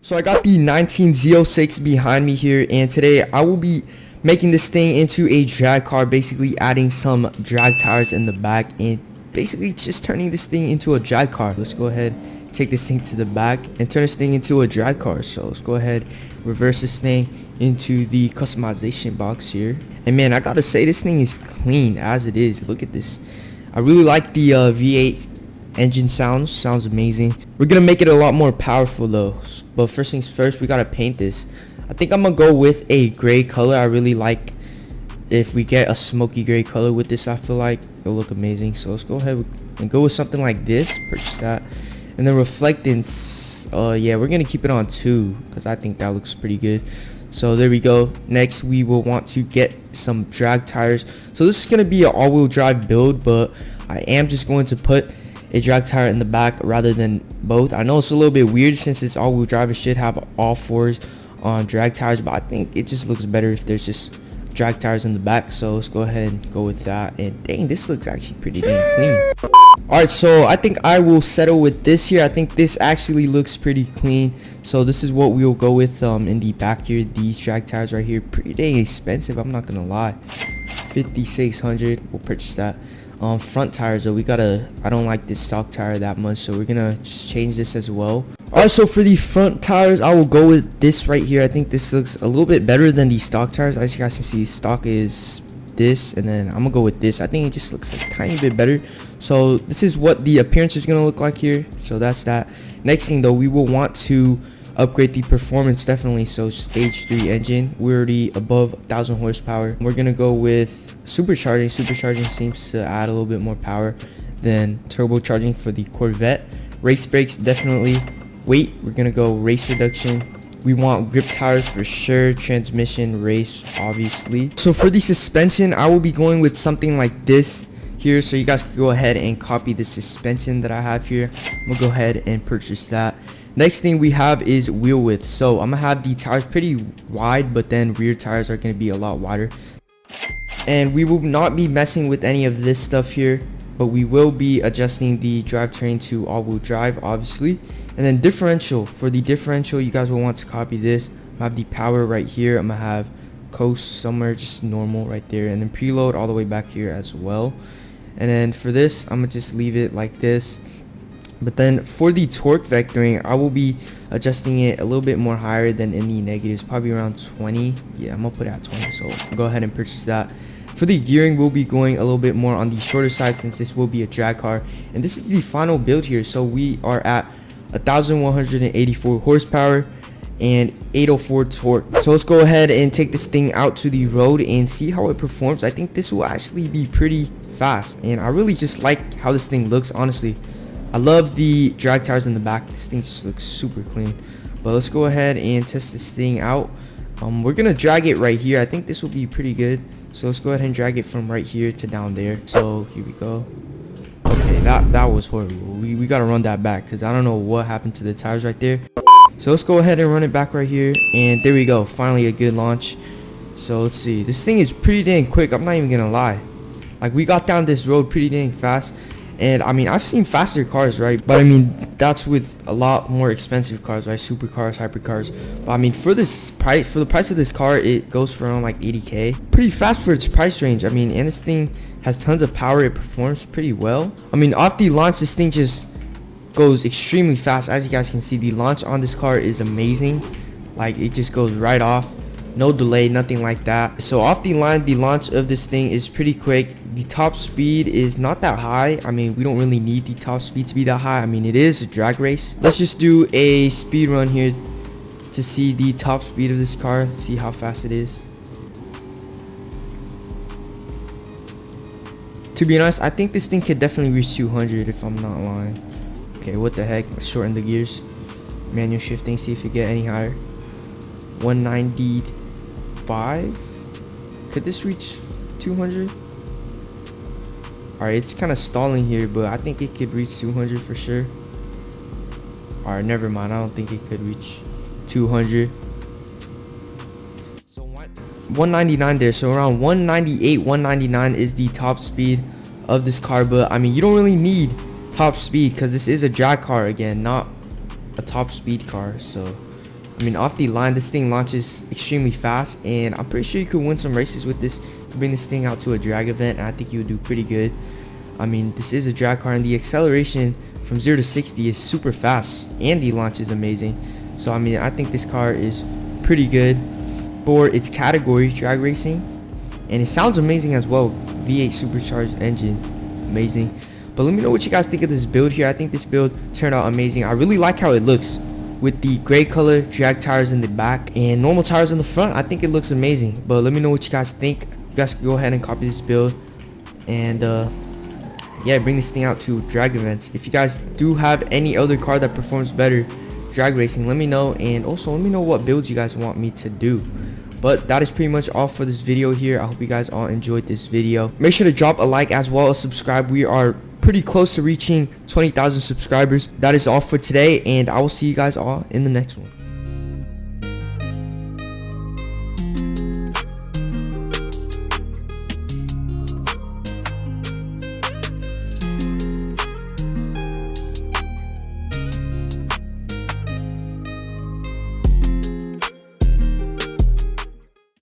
So I got the 19Z06 behind me here, and today I will be making this thing into a drag car, basically adding some drag tires in the back and basically just turning this thing into a drag car. Let's go ahead, take this thing to the back and turn this thing into a drag car. So let's go ahead, reverse this thing into the customization box here. And man, I gotta say, this thing is clean as it is. Look at this. I really like the V8 engine sounds amazing. We're gonna make it a lot more powerful though, but first things first, we gotta paint this. I think I'm gonna go with a gray color. I really like if we get a smoky gray color with this. I feel like it'll look amazing. So let's go ahead and go with something like this. Purchase that. And then reflectance, yeah, we're gonna keep it on 2 because I think that looks pretty good. So there we go. Next, we will want to get some drag tires. So this is gonna be an all-wheel drive build, but I am just going to put a drag tire in the back rather than both. I know it's a little bit weird since it's all-wheel drive. It should have all 4s on drag tires, but I think it just looks better if there's just drag tires in the back. So let's go ahead and go with that. And dang, this looks actually pretty dang clean. Alright, so I think I will settle with this here. I think this actually looks pretty clean. So this is what we will go with in the back here. These drag tires right here, pretty dang expensive, I'm not gonna lie. 5,600, we'll purchase that. Front tires though, I don't like this stock tire that much, so we're gonna just change this as well. Also for the front tires, I will go with this right here. I think this looks a little bit better than the stock tires. As you guys can see, stock is this, and then I'm gonna go with this. I think it just looks a tiny bit better. So this is what the appearance is gonna look like here. So that's that. Next thing though, we will want to upgrade the performance definitely. So stage 3 engine, we're already above 1,000 horsepower. We're gonna go with supercharging. Supercharging seems to add a little bit more power than turbocharging for the Corvette. Race brakes, definitely. Weight, we're gonna go race reduction. We want grip tires for sure. Transmission, race, obviously. So for the suspension, I will be going with something like this here, so you guys can go ahead and copy the suspension that I have here. We'll go ahead and purchase that. Next thing we have is wheel width. So I'm gonna have the tires pretty wide, but then rear tires are gonna be a lot wider. And we will not be messing with any of this stuff here, but we will be adjusting the drivetrain to all-wheel drive, obviously. And then differential, for the differential, you guys will want to copy this. I have the power right here. I'm gonna have coast somewhere just normal right there, and then preload all the way back here as well. And then for this, I'm gonna just leave it like this. But then for the torque vectoring, I will be adjusting it a little bit more higher than in the negatives, probably around 20. Yeah, I'm gonna put it at 20, so I'll go ahead and purchase that. For the gearing, we'll be going a little bit more on the shorter side since this will be a drag car. And this is the final build here. So we are at 1,184 horsepower and 804 torque. So let's go ahead and take this thing out to the road and see how it performs. I think this will actually be pretty fast, and I really just like how this thing looks, honestly. I love the drag tires in the back. This thing just looks super clean. But let's go ahead and test this thing out. We're gonna drag it right here. I think this will be pretty good. So let's go ahead and drag it from right here to down there. So here we go. Okay, that was horrible. We gotta run that back because I don't know what happened to the tires right there. So let's go ahead and run it back right here, and there we go. Finally a good launch. So let's see. This thing is pretty dang quick, I'm not even gonna lie. Like, we got down this road pretty dang fast. And I mean, I've seen faster cars, right? But I mean, that's with a lot more expensive cars, right? Supercars, hypercars. But I mean, for this price, for the price of this car, it goes for around like 80K. Pretty fast for its price range. I mean, and this thing has tons of power. It performs pretty well. I mean, off the launch, this thing just goes extremely fast. As you guys can see, the launch on this car is amazing. Like, it just goes right off. No delay, nothing like that. So off the line, the launch of this thing is pretty quick. The top speed is not that high. I mean, we don't really need the top speed to be that high. I mean, it is a drag race. Let's just do a speed run here to see the top speed of this car. Let's see how fast it is. To be honest, I think this thing could definitely reach 200 if I'm not lying. Okay, what the heck? Let's shorten the gears. Manual shifting, see if it get any higher. 195. Could this reach 200? Alright, it's kind of stalling here, but I think it could reach 200 for sure. Alright, never mind. I don't think it could reach 200. So 199 there. So around 198, 199 is the top speed of this car. But I mean, you don't really need top speed because this is a drag car again, not a top speed car. So I mean, off the line, this thing launches extremely fast, and I'm pretty sure you could win some races with this. To bring this thing out to a drag event, and I think you would do pretty good. I mean, this is a drag car, and the acceleration from 0 to 60 is super fast, and the launch is amazing. So I mean, I think this car is pretty good for its category, drag racing, and it sounds amazing as well. V8 supercharged engine, amazing. But let me know what you guys think of this build here. I think this build turned out amazing. I really like how it looks with the gray color drag tires in the back and normal tires in the front. I think it looks amazing. But let me know what you guys think. You guys can go ahead and copy this build and yeah, bring this thing out to drag events. If you guys do have any other car that performs better drag racing, let me know, and also let me know what builds you guys want me to do. But that is pretty much all for this video here. I hope you guys all enjoyed this video. Make sure to drop a like as well as subscribe. We are pretty close to reaching 20,000 subscribers. That is all for today, and I will see you guys all in the next one.